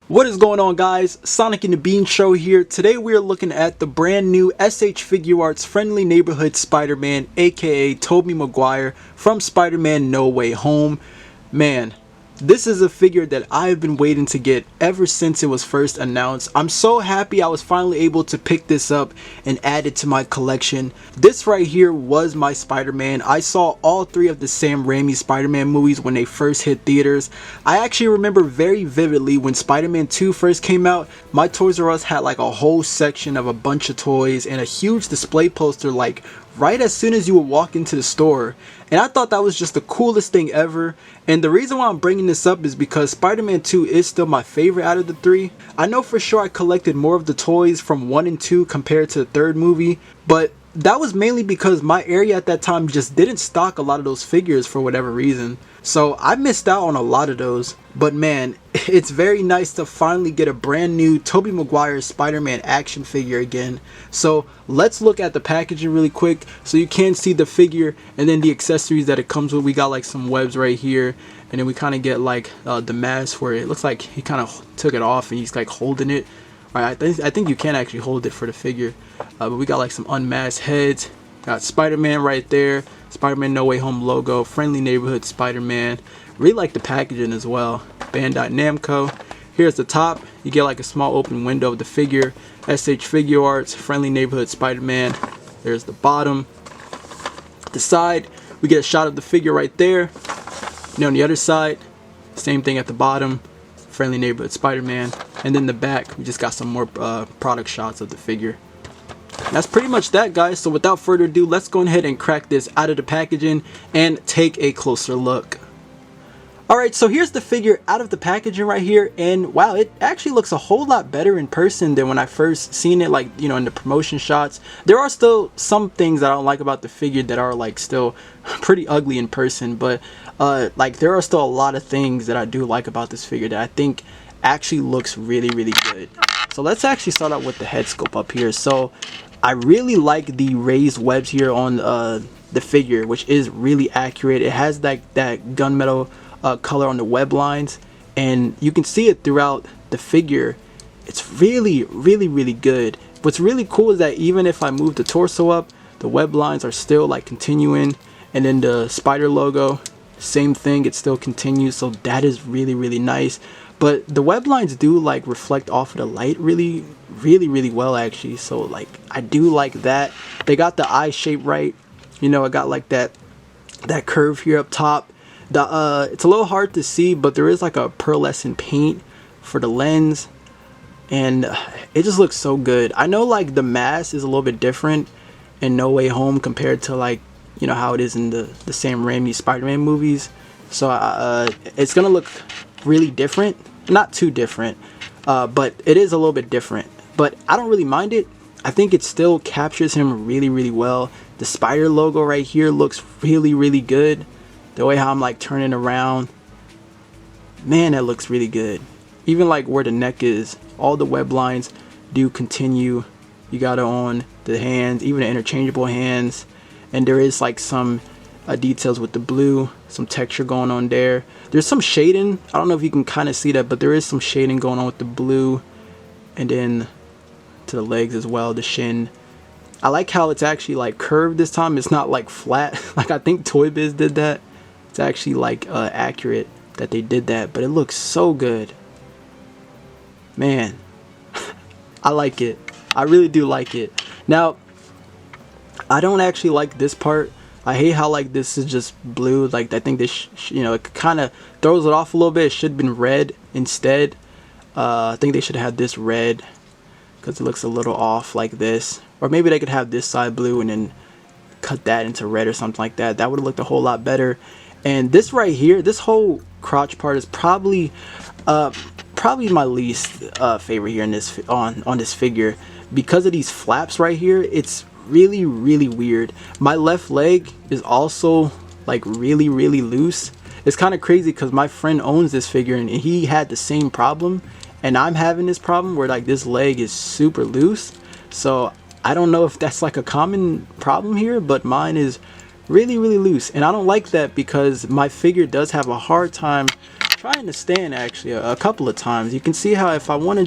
What is going on, guys? Sonic and the Bean Show here. Today we are looking at the brand new S.H.Figuarts Friendly Neighborhood Spider-Man, aka Tobey Maguire from Spider-Man No Way Home. Man, this is a figure that I've been waiting to get ever since it was first announced. I'm so happy I was finally able to pick this up and add it to my collection. This right here was my Spider-Man. I saw all three of the Sam Raimi Spider-Man movies when they first hit theaters. I actually remember very vividly when Spider-Man 2 first came out, my Toys R Us had like a whole section of a bunch of toys and a huge display poster like right as soon as you would walk into the store. And I thought that was just the coolest thing ever. And the reason why I'm bringing this up is because Spider-Man 2 is still my favorite out of the three. I know for sure I collected more of the toys from 1 and 2 compared to the third movie, but that was mainly because my area at that time just didn't stock a lot of those figures for whatever reason. So I missed out on a lot of those. But man, it's very nice to finally get a brand new Tobey Maguire Spider-Man action figure again. So let's look at the packaging really quick so you can see the figure and then the accessories that it comes with. We got like some webs right here, and then we kind of get like the mask where it looks like he kind of took it off and he's like holding it. Alright, I think you can actually hold it for the figure. But we got like some unmasked heads. Got Spider-Man right there. Spider-Man No Way Home logo. Friendly Neighborhood Spider-Man. Really like the packaging as well. Bandai Namco. Here's the top. You get like a small open window of the figure. S.H.Figuarts. Friendly Neighborhood Spider-Man. There's the bottom. The side, we get a shot of the figure right there. And on the other side, same thing at the bottom. Friendly Neighborhood Spider-Man. And then the back, we just got some more product shots of the figure. And that's pretty much that, guys. So without further ado, let's go ahead and crack this out of the packaging and take a closer look. Alright, so here's the figure out of the packaging right here, and wow, it actually looks a whole lot better in person than when I first seen it, like, you know, in the promotion shots. There are still some things that I don't like about the figure that are like still pretty ugly in person, but like there are still a lot of things that I do like about this figure that I think actually looks really good. So let's actually start out with the head sculpt up here. So I really like the raised webs here on the figure, which is really accurate. It has that gunmetal color on the web lines, and you can see it throughout the figure. It's really good. What's really cool is that even if I move the torso up, the web lines are still like continuing, and then the spider logo, same thing, it still continues. So that is really nice. But the web lines do like reflect off of the light really well actually. So like I do like that. They got the eye shape right. You know, I got like that curve here up top. It's a little hard to see, but there is like a pearlescent paint for the lens, and it just looks so good. I know like the mask is a little bit different in No Way Home compared to like, you know, how it is in the Sam Raimi Spider-Man movies. So it's gonna look really different, not too different, but it is a little bit different, but I don't really mind it. I think it still captures him really well. The spider logo right here looks really good. The way how I'm like turning around, man, that looks really good. Even like where the neck is, all the web lines do continue. You got it on the hands, even the interchangeable hands, and there is like some details with the blue, some texture going on there. There's some shading. I don't know if you can kind of see that, but there is some shading going on with the blue, and then to the legs as well, the shin. I like how it's actually like curved this time. It's not like flat like I think Toy Biz did that. It's actually like accurate that they did that, but it looks so good, man. I like it. I really do like it. Now I don't actually like this part. I hate how like this is just blue. Like I think this you know, it kind of throws it off a little bit. It should have been red instead. I think they should have had this red because it looks a little off like this, or maybe they could have this side blue and then cut that into red or something like that. That would have looked a whole lot better. And this right here, this whole crotch part is probably my least favorite here in this on this figure, because of these flaps right here. It's really weird. My left leg is also like really loose. It's kind of crazy because my friend owns this figure and he had the same problem, and I'm having this problem where like this leg is super loose. So I don't know if that's like a common problem here, but mine is really loose, and I don't like that because my figure does have a hard time trying to stand actually a couple of times. You can see how if I want to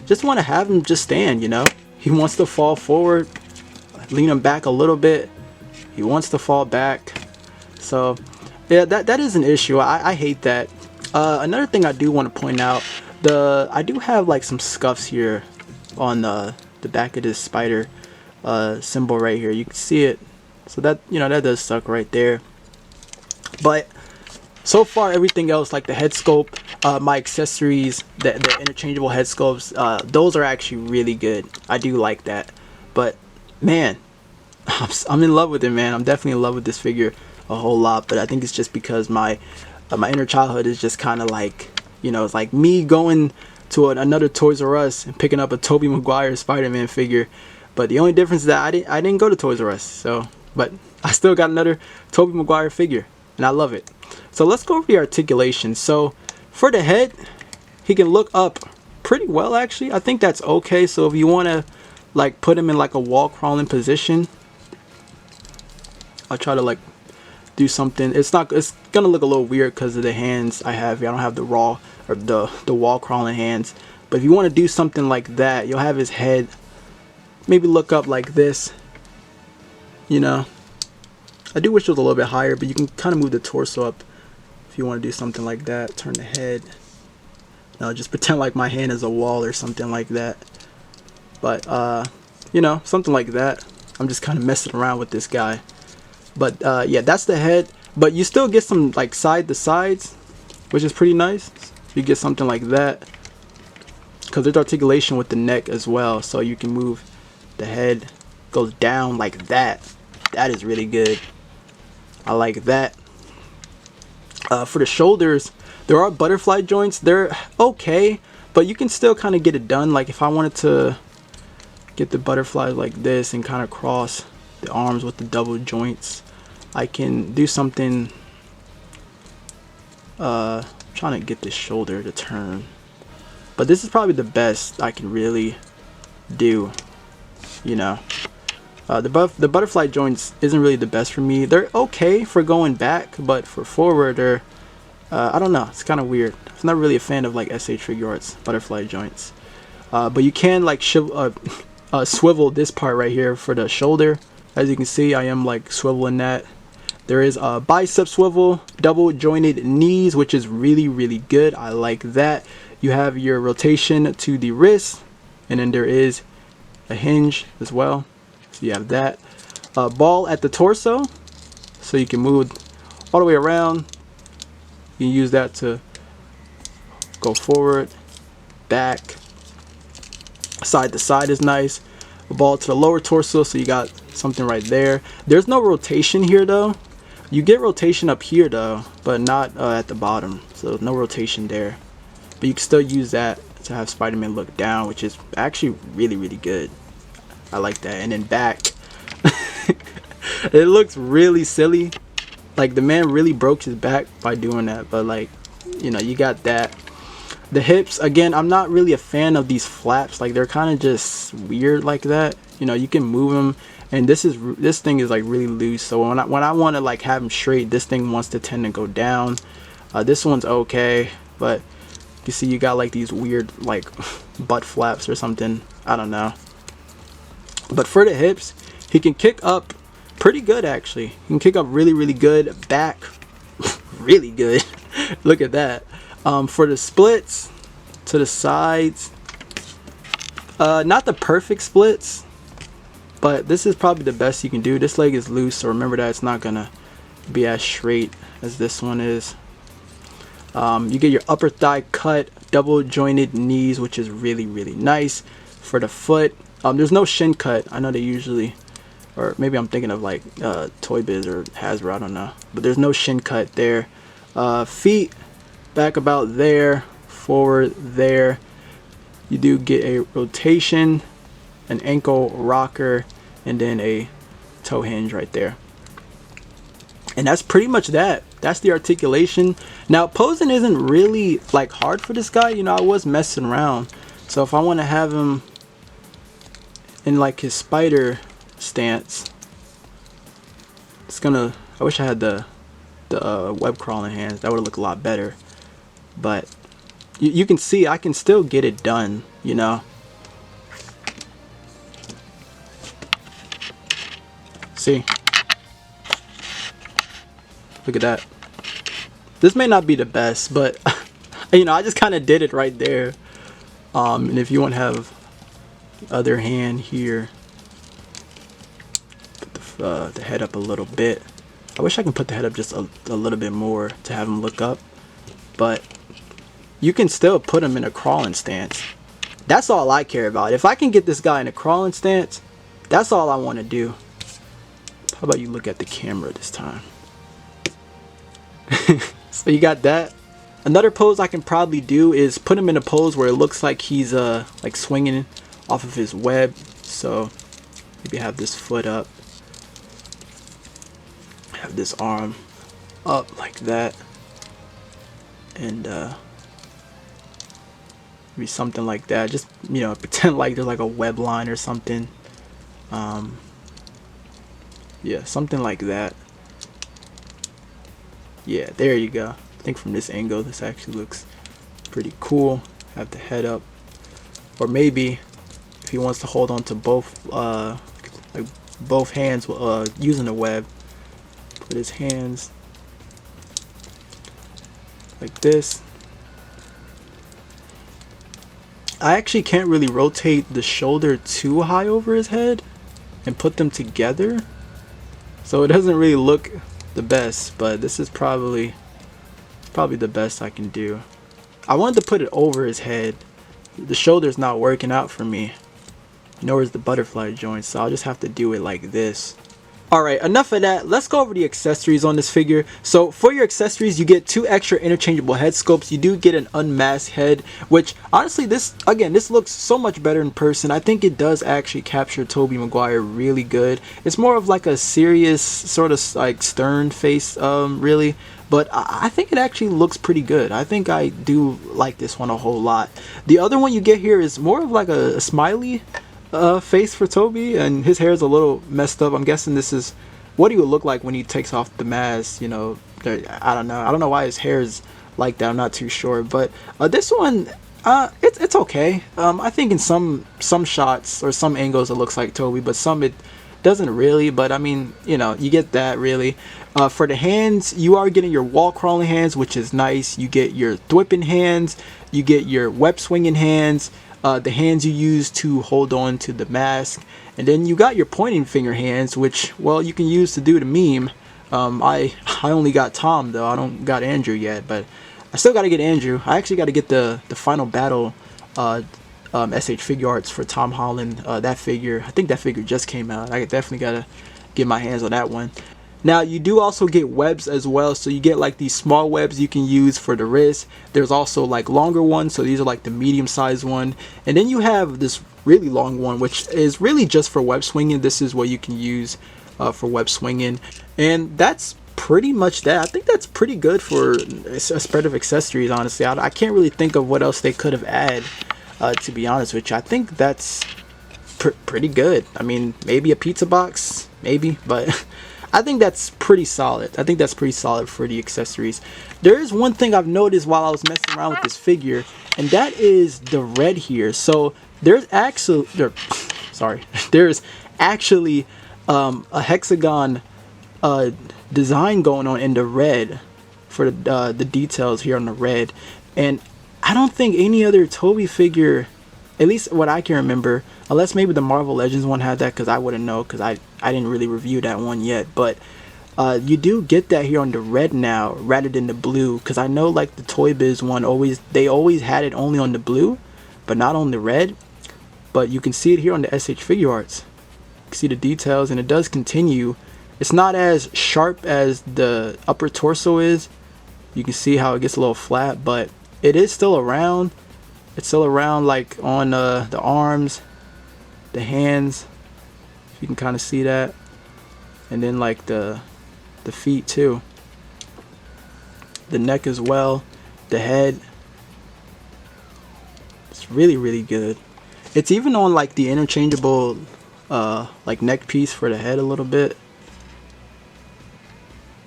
just want to have him just stand, you know. He wants to fall forward, lean him back a little bit. He wants to fall back. So yeah, that is an issue. I hate that. Another thing I do want to point out, I do have like some scuffs here on the back of this spider symbol right here. You can see it. So that, you know, that does suck right there. But so far everything else, like the head sculpt, my accessories, the interchangeable head sculpts, those are actually really good. I do like that. But man, I'm in love with it, man. I'm definitely in love with this figure a whole lot. But I think it's just because my inner childhood is just kind of like, you know, it's like me going to another Toys R Us and picking up a Tobey Maguire Spider-Man figure. But the only difference is that I didn't go to Toys R Us. So, but I still got another Tobey Maguire figure, and I love it. So let's go over the articulation. So for the head, he can look up pretty well actually. I think that's okay. So if you want to like put him in like a wall crawling position, I'll try to like do something. It's gonna look a little weird because of the hands I have here. I don't have the raw or the wall crawling hands. But if you want to do something like that, you'll have his head maybe look up like this, you know. I do wish it was a little bit higher, but you can kind of move the torso up if you want to do something like that. Turn the head. No, just pretend like my hand is a wall or something like that. But you know, something like that. I'm just kind of messing around with this guy. But yeah, that's the head. But you still get some like side to sides, which is pretty nice. You get something like that because there's articulation with the neck as well, so you can move the head, goes down like that. That is really good. I like that. For the shoulders, there are butterfly joints. They're okay, but you can still kind of get it done. Like if I wanted to get the butterflies like this and kind of cross the arms with the double joints, I can do something. Trying to get this shoulder to turn, but this is probably the best I can really do, you know. The butterfly joints isn't really the best for me. They're okay for going back, but for forward, they're I don't know, it's kind of weird. I'm not really a fan of like S.H.Figuarts butterfly joints, but you can like swivel this part right here for the shoulder. As you can see, I am like swiveling that. There is a bicep swivel, double jointed knees, which is really, really good. I like that. You have your rotation to the wrist, and then there is a hinge as well. So you have that. Ball at the torso, so you can move all the way around. You can use that to go forward, back, side to side is nice. A ball to the lower torso, so you got something right there. There's no rotation here though. You get rotation up here though, but not at the bottom, so no rotation there. But you can still use that to have Spider-Man look down, which is actually really, really good. I like that. And then back, it looks really silly. Like the man really broke his back by doing that, but like, you know, you got that. The hips, again, I'm not really a fan of these flaps. Like they're kind of just weird like that. You know, you can move them, and this thing is like really loose. So when I want to like have them straight, this thing wants to tend to go down. This one's okay, but you see you got like these weird like butt flaps or something. I don't know. But for the hips, he can kick up pretty good actually. He can kick up really, really good. Back, really good. Look at that. For the splits to the sides, not the perfect splits, but this is probably the best you can do. This leg is loose, so remember that it's not gonna be as straight as this one is. You get your upper thigh cut, double jointed knees, which is really, really nice. For the foot, there's no shin cut. I know they usually, or maybe I'm thinking of like Toy Biz or Hasbro, I don't know, but there's no shin cut there. Feet, back about there, forward there. You do get a rotation, an ankle rocker, and then a toe hinge right there. And that's pretty much that. That's the articulation. Now posing isn't really like hard for this guy. You know, I was messing around. So if I want to have him in like his spider stance, it's gonna, I wish I had the web crawling hands. That would look a lot better. but you can see I can still get it done, you know. See, look at that. This may not be the best, but you know, I just kind of did it right there. And if you want to have the other hand here, put the head up a little bit. I wish I can put the head up just a little bit more to have him look up, but you can still put him in a crawling stance. That's all I care about. If I can get this guy in a crawling stance, that's all I want to do. How about you look at the camera this time? So you got that. Another pose I can probably do is put him in a pose where it looks like he's like swinging off of his web. So maybe have this foot up, have this arm up like that, and maybe something like that. Just, you know, pretend like there's like a web line or something. Yeah, something like that. Yeah, there you go. I think from this angle this actually looks pretty cool. Have the head up, or maybe if he wants to hold on to both like both hands using the web, put his hands like this. I actually can't really rotate the shoulder too high over his head and put them together, so it doesn't really look the best, but this is probably the best I can do. I wanted to put it over his head. The shoulder's not working out for me, nor is the butterfly joint, so I'll just have to do it like this. Alright, enough of that. Let's go over the accessories on this figure. So for your accessories, you get 2 extra interchangeable head sculpts. You do get an unmasked head, which honestly, this looks so much better in person. I think it does actually capture Tobey Maguire really good. It's more of like a serious, sort of like stern face, really. But I think it actually looks pretty good. I think I do like this one a whole lot. The other one you get here is more of like a smiley face for Tobey, and his hair is a little messed up. I'm guessing this is what he would look like when he takes off the mask, you know. I don't know why his hair is like that. I'm not too sure, but this one, it's okay. I think in some shots or some angles it looks like Tobey, but some it doesn't really. But I mean, you know, you get that really. For the hands, you are getting your wall crawling hands, which is nice. You get your thwipping hands, you get your web swinging hands, the hands you use to hold on to the mask, and then you got your pointing finger hands, which, well, you can use to do the meme. I only got Tom though. I don't got Andrew yet, but I still got to get Andrew. I actually got to get the final battle S.H.Figuarts for Tom Holland. That figure, I think that figure just came out. I definitely got to get my hands on that one. Now you do also get webs as well, so you get like these small webs you can use for the wrist. There's also like longer ones, so these are like the medium sized one, and then you have this really long one which is really just for web swinging. This is what you can use for web swinging, and that's pretty much that. I think that's pretty good for a spread of accessories, honestly. I can't really think of what else they could have added, to be honest with you. I think that's pretty good. I mean, maybe a pizza box, maybe, but I think that's pretty solid. I think that's pretty solid for the accessories. There is one thing I've noticed while I was messing around with this figure, and that is the red here. So there's actually there's actually a hexagon design going on in the red for the details here on the red, and I don't think any other Tobey figure, at least what I can remember, unless maybe the Marvel Legends one had that, because I wouldn't know, because I didn't really review that one yet. But you do get that here on the red now rather than the blue, because I know like the Toy Biz one, they always had it only on the blue but not on the red. But you can see it here on the S.H.Figuarts. You can see the details, and it does continue. It's not as sharp as the upper torso is. You can see how it gets a little flat, but it is still around. It's still around, like on the arms, the hands, if you can kind of see that, and then like the feet too, the neck as well, the head. It's really good. It's even on like the interchangeable like neck piece for the head a little bit. You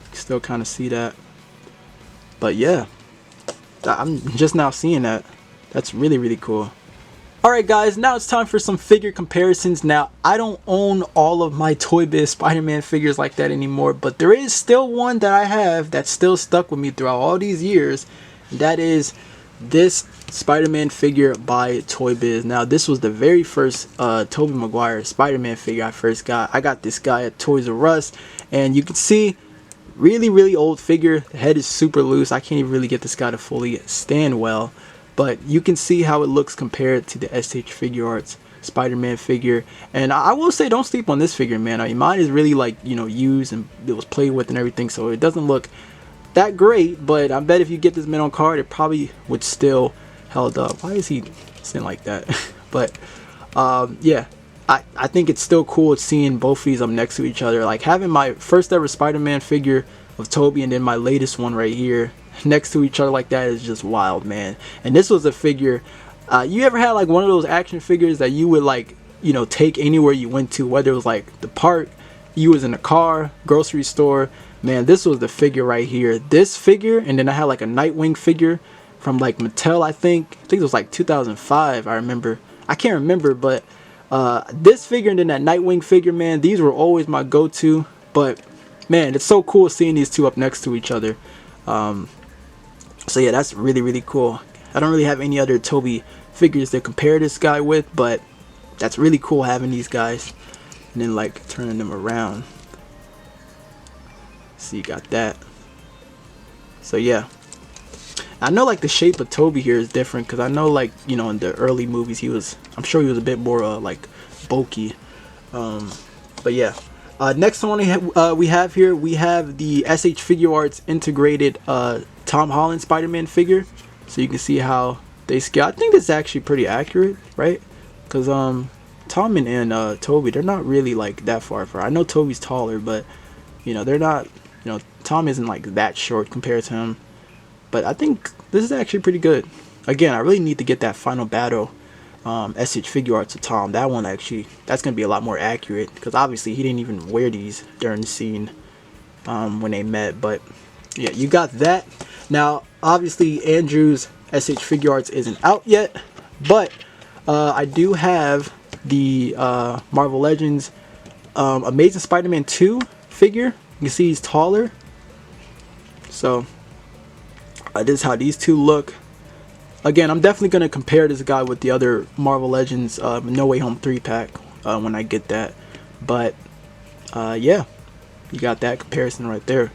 can still kind of see that. But yeah, I'm just now seeing that. That's really, really cool. Alright guys, now it's time for some figure comparisons. Now, I don't own all of my Toy Biz Spider-Man figures like that anymore, but there is still one that I have that's still stuck with me throughout all these years. That is this Spider-Man figure by Toy Biz. Now, this was the very first Tobey Maguire Spider-Man figure I first got. I got this guy at Toys R Us, and you can see, really, really old figure. The head is super loose. I can't even really get this guy to fully stand well. But you can see how it looks compared to the S.H.Figuarts Spider-Man figure. And I will say, don't sleep on this figure, man. I mean, mine is really, like, you know, used and it was played with and everything. So it doesn't look that great. But I bet if you get this man on card, it probably would still held up. Why is he sitting like that? But yeah, I think it's still cool seeing both of these up next to each other. Like having my first ever Spider-Man figure of Tobey and then my latest one right here next to each other like that is just wild, man. And this was a figure, you ever had like one of those action figures that you would, like, you know, take anywhere you went to, whether it was like the park, you was in a car, grocery store. Man, this was the figure right here. This figure, and then I had like a Nightwing figure from like Mattel. I think it was like 2005. I remember, I can't remember, but this figure and then that Nightwing figure, man, these were always my go-to. But man, it's so cool seeing these two up next to each other. So yeah, that's really, really cool. I don't really have any other Tobey figures to compare this guy with, but that's really cool having these guys and then like turning them around. So you got that. So yeah, I know like the shape of Tobey here is different because I know, like, you know, in the early movies he was, I'm sure he was a bit more like bulky. But yeah, next one we have here, we have the S.H.Figuarts integrated Tom Holland Spider-Man figure. So you can see how they scale. I think this is actually pretty accurate, right? Because Tom and Tobey, they're not really like that far apart. I know Tobey's taller, but you know, they're not, you know, Tom isn't like that short compared to him. But I think this is actually pretty good. Again, I really need to get that final battle S.H.Figuarts of Tom. That one actually, that's going to be a lot more accurate because obviously he didn't even wear these during the scene when they met. But yeah, you got that. Now, obviously Andrew's S.H.Figuarts isn't out yet, but I do have the Marvel Legends Amazing Spider-Man 2 figure. You can see he's taller. So this is how these two look. Again, I'm definitely going to compare this guy with the other Marvel Legends No Way Home 3-pack when I get that. But yeah, you got that comparison right there.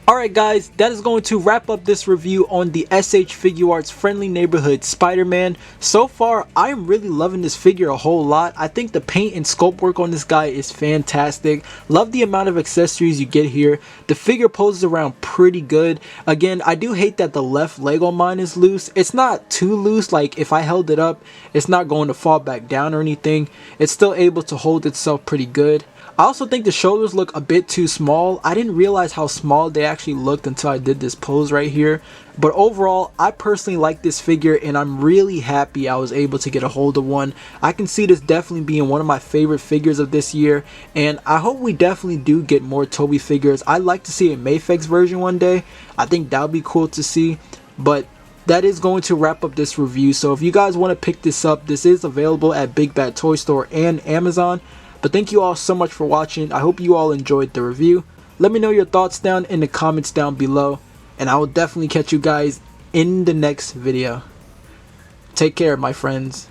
Alright guys, that is going to wrap up this review on the S.H.Figuarts Friendly Neighborhood Spider-Man. So far, I am really loving this figure a whole lot. I think the paint and sculpt work on this guy is fantastic. Love the amount of accessories you get here. The figure poses around pretty good. Again, I do hate that the left leg on mine is loose. It's not too loose, like if I held it up, it's not going to fall back down or anything. It's still able to hold itself pretty good. I also think the shoulders look a bit too small. I didn't realize how small they actually looked until I did this pose right here. But overall, I personally like this figure and I'm really happy I was able to get a hold of one. I can see this definitely being one of my favorite figures of this year. And I hope we definitely do get more Tobey figures. I'd like to see a Mayfix version one day. I think that would be cool to see. But that is going to wrap up this review. So if you guys want to pick this up, this is available at Big Bad Toy Store and Amazon. But thank you all so much for watching. I hope you all enjoyed the review. Let me know your thoughts down in the comments down below. And I will definitely catch you guys in the next video. Take care, my friends.